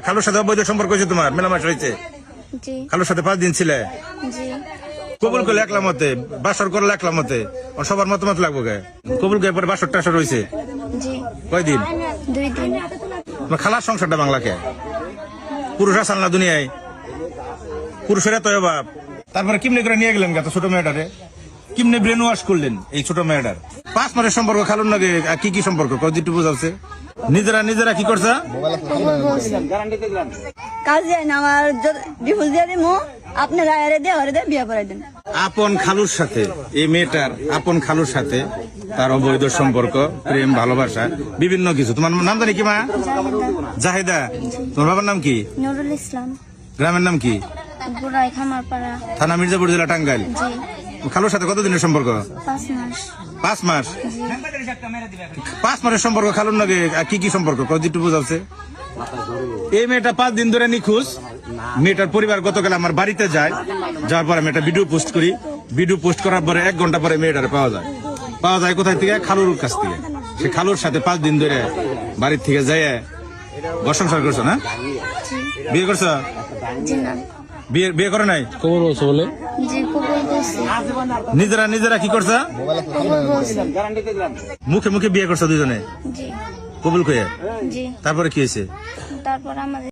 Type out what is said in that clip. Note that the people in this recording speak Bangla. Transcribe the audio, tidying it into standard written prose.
খালুর সাথে অবৈধ সম্পর্ক হয়েছে তোমার, মেলামেশা হয়েছে? জি খালুর সাথে 5 দিন ছিলে? জি কবুল করলে একলা মতে, বাসর করলে একলা মতে, সবার মতামত লাগবো গে? কবুল করে পরে বাসর টাসর হয়েছে জি কয়দিন? 2 দিন। তোমার খালার সংসারটা বাংলাকে পুরুষ আসাল না দুনিয়ায়, পুরুষেরা তো অভাব। তারপরে কিমনে করে নিয়ে গেলেন গাছ ছোট মেয়েটারে, কিমনে ব্রেন ওয়াশ করলেন এই ছোট মেয়েটার? 5 মাসের সম্পর্ক খালুর নাকি কি কি সম্পর্ক কদিটু বোঝাচ্ছে? নিজেরা কি করছে? কাজে না আমার ডিভোর্স দিয়ে দিমু, আপনারা এরে দিয়ে ওরে দিয়ে বিয়ে করে দেন। আপন খালুর সাথে এই মেয়েটার আপন খালুর সাথে তার অবৈধ সম্পর্ক, প্রেম, ভালোবাসা, বিভিন্ন কিছু। তোমার নাম জানি কি মা? জাহিদা। তোমার বাবার নাম কি? নুরুল ইসলাম। গ্রামের নাম কি? বুড়াই খামারপাড়া। থানা মির্জাপুর, জেলা টাঙ্গাইল। জি খালুর সাথে কতদিনের সম্পর্ক? 5 মাস। 5 মাস। জি 5 মাসের সম্পর্ক খালুর নাকি কি কি সম্পর্ক কদিটু বোঝাচ্ছে? এই মেয়েটা 5 দিন ধরে নিখোঁজ। মেয়েটার পরিবার গতকাল আমার বাড়িতে যায়, যাওয়ার পরে আমি একটা ভিডিও পোস্ট করি। ভিডিও পোস্ট করার পরে 1 ঘন্টা পরে মেয়েটারে পাওয়া যায় কোথায় থেকে? খালুর কাছ থেকে। সে খালুর সাথে 5 দিন ধরে বাড়ির থেকে যায় ঘর সংসার করছো না? বিয়ে করছো? জি না। বিয়ে করে নাই? কবর বলছে বলে জি কবুল বলছি। নিজেরা কি করছো? কবুল বলছি। মুখে বিয়ে করছো দুজনে? জি কবুল কয়ে? জি। তারপরে কি হয়েছে? তারপর আমাদের